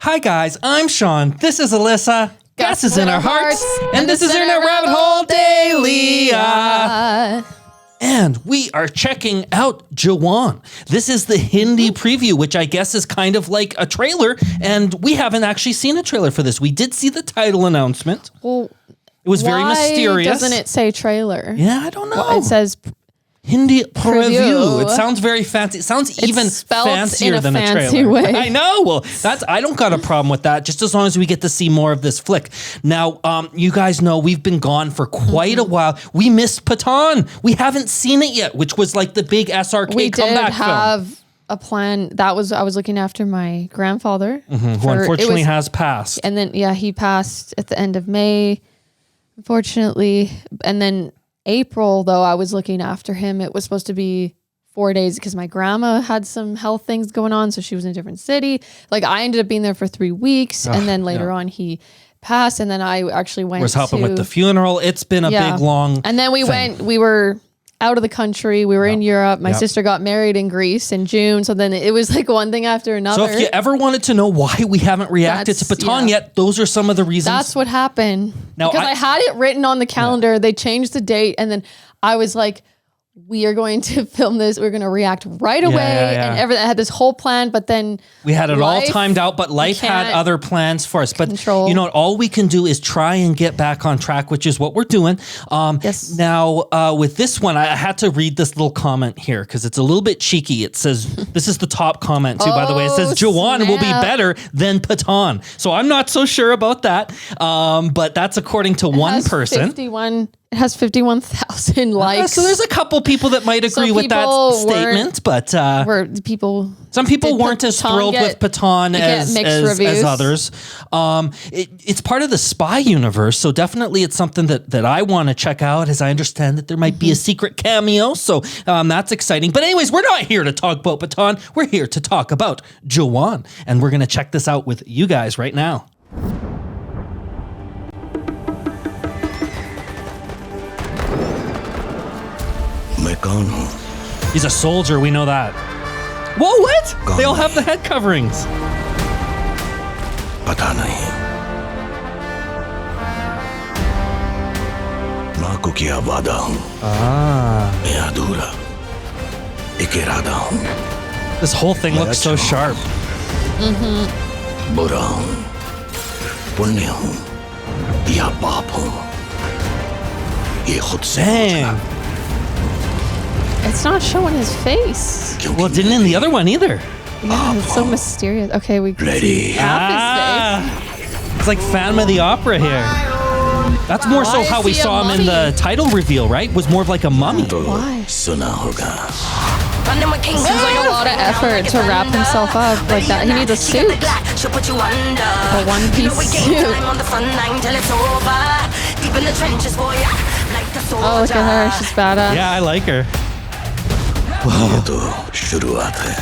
Hi guys, I'm Sean. This is Alyssa. Gus is in our hearts. And this is Internet Rabbit Hole Daily. And we are checking out Jawan. This is the Hindi preview, which I guess is kind of like a trailer. And we haven't actually seen a trailer for this. We did see the title announcement. Well, it was very mysterious. Doesn't it say trailer? Yeah, I don't know. Well, it says Hindi Prevue. It Preview. sounds very fancy. It sounds even spelled fancier in a than a fancy trailer. way. I know. Well, I don't got a problem with that, just as long as we get to see more of this flick. Now, you guys know we've been gone for quite a while. We missed Pathaan. We haven't seen it yet, which was like the big SRK comeback film. We did have a plan. I was looking after my grandfather. Who unfortunately has passed. And then, he passed at the end of May, unfortunately. And then April, though, I was looking after him. It was supposed to be 4 days because my grandma had some health things going on, so she was in a different city. Like, I ended up being there for 3 weeks, and then later on he passed, and then I actually went was helping with the funeral. It's been a big, long And then we were out of the country. We were in Europe. My sister got married in Greece in June, so then it was like one thing after another. So if you ever wanted to know why we haven't reacted to Pathaan yet, those are some of the reasons. That's what happened. Now, because I had it written on the calendar. They changed the date, and then I was like, we are going to film this. We're going to react right away. And everything. I had this whole plan, but then we had it all timed out, but life had other plans for us. But you know what? All we can do is try and get back on track, which is what we're doing. Yes. Now, with this one, I had to read this little comment here because it's a little bit cheeky. It says, this is the top comment too, by the way. It says, Jawan will be better than Pathaan. So I'm not so sure about that. But that's according to one person. It has 51,000 likes. So there's a couple people that might agree with that statement, but some people weren't as thrilled with Pathaan as others. It's part of the spy universe, so definitely it's something that I want to check out, as I understand that there might be a secret cameo, so that's exciting. But anyways, we're not here to talk about Pathaan. We're here to talk about Jawan, and we're going to check this out with you guys right now. He's a soldier, we know that. Whoa, what? They all have the head coverings. पता नहीं माँ को किया वादा हूँ मैं अधूरा एक इरादा हूँ. This whole thing looks so sharp. बुरा हूँ पुण्य हूँ या पाप हूँ ये खुद से It's not showing his face. Well, it didn't in the other one either. Yeah, it's so mysterious. Okay, we can see half his face. It's like Phantom of the Opera here. That's more so how we saw him in the title reveal, right? Was more of like a mummy. Why? सुना होगा. Seems like a lot of effort to wrap himself up like that. He needs a suit. A one-piece suit. Oh, look at her. She's badass. Yeah, I like her. ये तो शुरुआत है.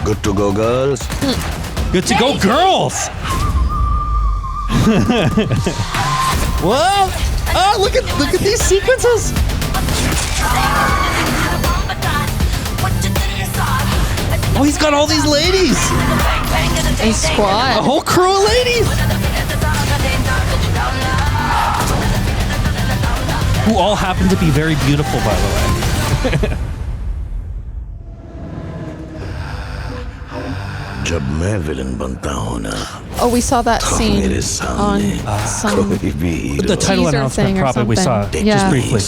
Good to go, girls. Good to go, girls. What? Oh, look at these sequences. Oh, he's got all these ladies. A squad. A whole crew of ladies. Who all happen to be very beautiful, by the way. जब मैं villain बनता हूँ ना. Oh, we saw that scene on some the title announcement probably we saw just briefly.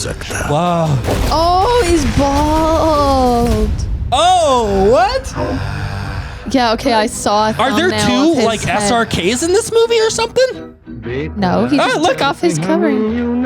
Wow. Oh, he's bald. Oh, what? Yeah, okay, I saw it. Are there two like SRKs in this movie or something? No, he just took off his covering.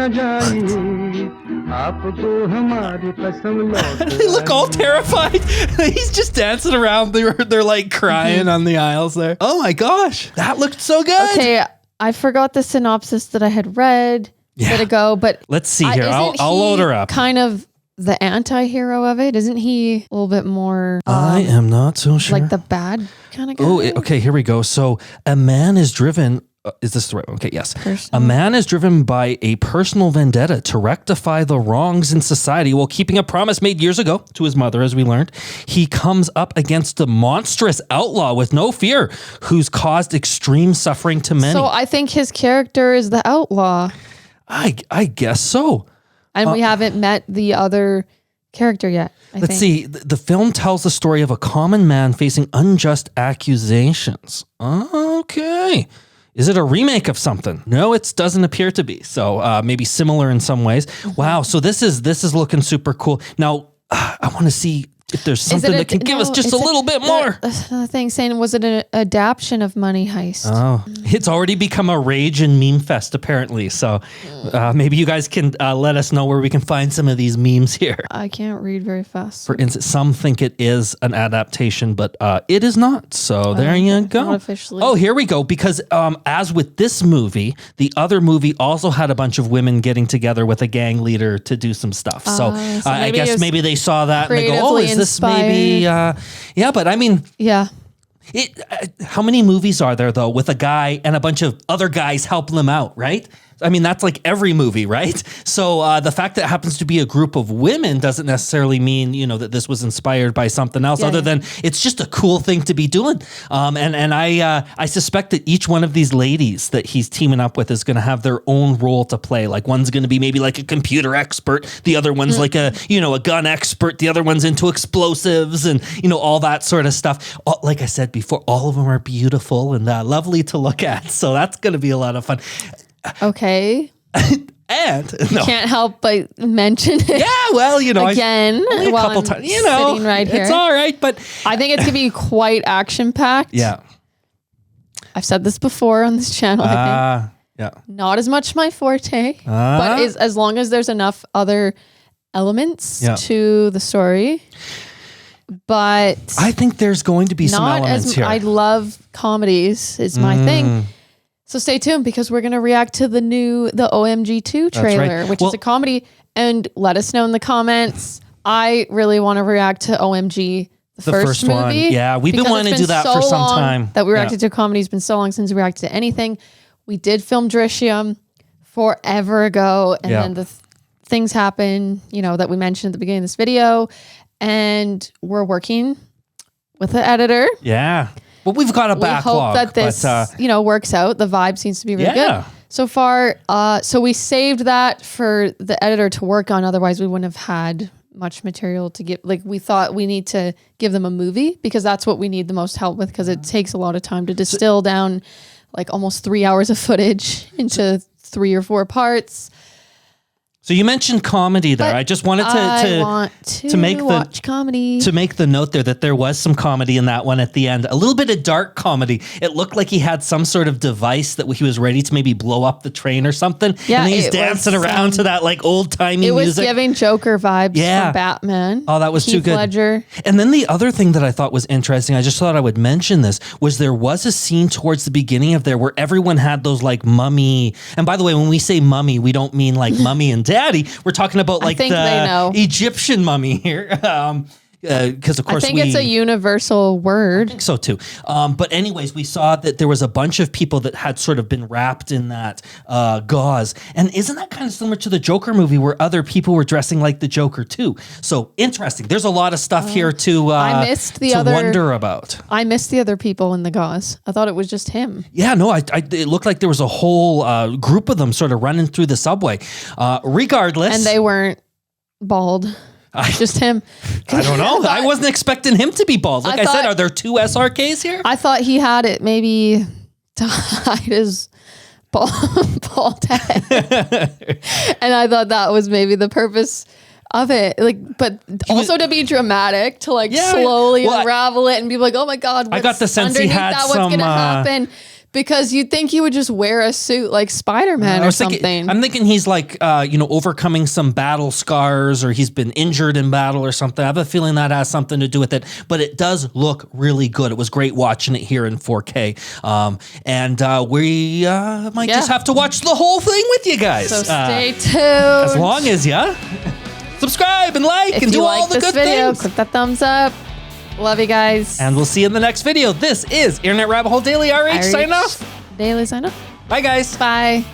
They look all terrified. He's just dancing around. They're like crying on the aisles there. Oh my gosh, that looked so good. Okay, I forgot the synopsis that I had read a bit ago, but let's see here. I'll load her up. Kind of the anti-hero of it, isn't he? A little bit more. I am not so sure. Like the bad kind of guy. Oh, okay. Here we go. So a man is driven is this the right one? Okay, yes. A man is driven by a personal vendetta to rectify the wrongs in society while keeping a promise made years ago to his mother, as we learned. He comes up against a monstrous outlaw with no fear who's caused extreme suffering to many. So I think his character is the outlaw. I guess so. And we haven't met the other character yet. Let's see. The film tells the story of a common man facing unjust accusations. Okay. Is it a remake of something? No, it doesn't appear to be. So maybe similar in some ways. Wow. So this is looking super cool. Now, I want to see if there's something that can give us just a little bit more. The thing saying, was it an adaptation of Money Heist? Oh, it's already become a rage and meme fest, apparently. So maybe you guys can let us know where we can find some of these memes here. I can't read very fast. For instance, some think it is an adaptation, but it is not. So there you go. Not officially. Oh, here we go. Because as with this movie, the other movie also had a bunch of women getting together with a gang leader to do some stuff. So I guess maybe they saw that and they go, oh, is this maybe but I mean, how many movies are there though with a guy and a bunch of other guys helping them out, right? I mean, that's like every movie, right? So the fact that it happens to be a group of women doesn't necessarily mean, that this was inspired by something else other than it's just a cool thing to be doing. And I suspect that each one of these ladies that he's teaming up with is going to have their own role to play. Like one's going to be maybe like a computer expert. The other one's like a gun expert. The other one's into explosives and, all that sort of stuff. Like I said before, all of them are beautiful and lovely to look at. So that's going to be a lot of fun. Okay. And can't help but mention it. Yeah, well, again, a couple times, sitting right here. It's all right, but I think it's gonna be quite action packed. Yeah, I've said this before on this channel. I think. Yeah, not as much my forte, but as long as there's enough other elements to the story. But I think there's going to be some elements here. I love comedies. Is my thing. So stay tuned because we're going to react to the OMG2 trailer, which is a comedy. And let us know in the comments. I really want to react to OMG, the first movie. One. Yeah, we've been wanting to do that for some time. That we reacted to a comedy. It's been so long since we reacted to anything. We did film Drishyam forever ago. And then the things happen, that we mentioned at the beginning of this video. And we're working with the editor. Yeah. Well, we've got a backlog. We hope that this, works out. The vibe seems to be really good so far. So we saved that for the editor to work on. Otherwise, we wouldn't have had much material to give. Like we thought we need to give them a movie because that's what we need the most help with because it takes a lot of time to distill down like almost 3 hours of footage into 3 or 4 parts. So you mentioned comedy there. I just wanted to make the note there that there was some comedy in that one at the end. A little bit of dark comedy. It looked like he had some sort of device that he was ready to maybe blow up the train or something. Yeah, and he's dancing around to that like old timey music. It was giving Joker vibes from Batman. Oh, that was Heath too good. Ledger. And then the other thing that I thought was interesting, I just thought I would mention this, was there was a scene towards the beginning of there where everyone had those like mummy. And by the way, when we say mummy, we don't mean like mummy and daddy. We're talking about like the Egyptian mummy here. Because of course I think it's a universal word. I think so too. But anyways, we saw that there was a bunch of people that had sort of been wrapped in that gauze. And isn't that kind of similar to the Joker movie where other people were dressing like the Joker too? So interesting. There's a lot of stuff here to wonder about. I missed the other people in the gauze. I thought it was just him. Yeah, no, it looked like there was a whole group of them sort of running through the subway. Regardless. And they weren't bald. Just him. I don't know. I wasn't expecting him to be bald. Like I said, are there 2 SRKs here? I thought he had it maybe to hide his bald head. And I thought that was maybe the purpose of it. But also to be dramatic, to slowly unravel it and be like, oh my God, I got the sense he had what's going to happen? Because you'd think he would just wear a suit like Spider-Man or something. I'm thinking he's like, overcoming some battle scars or he's been injured in battle or something. I have a feeling that has something to do with it. But it does look really good. It was great watching it here in 4K. We might just have to watch the whole thing with you guys. So stay tuned. As long as you subscribe and like and do all the good things. Click that thumbs up. Love you guys. And we'll see you in the next video. This is Internet Rabbit Hole Daily RH sign off. Daily sign off. Bye, guys. Bye.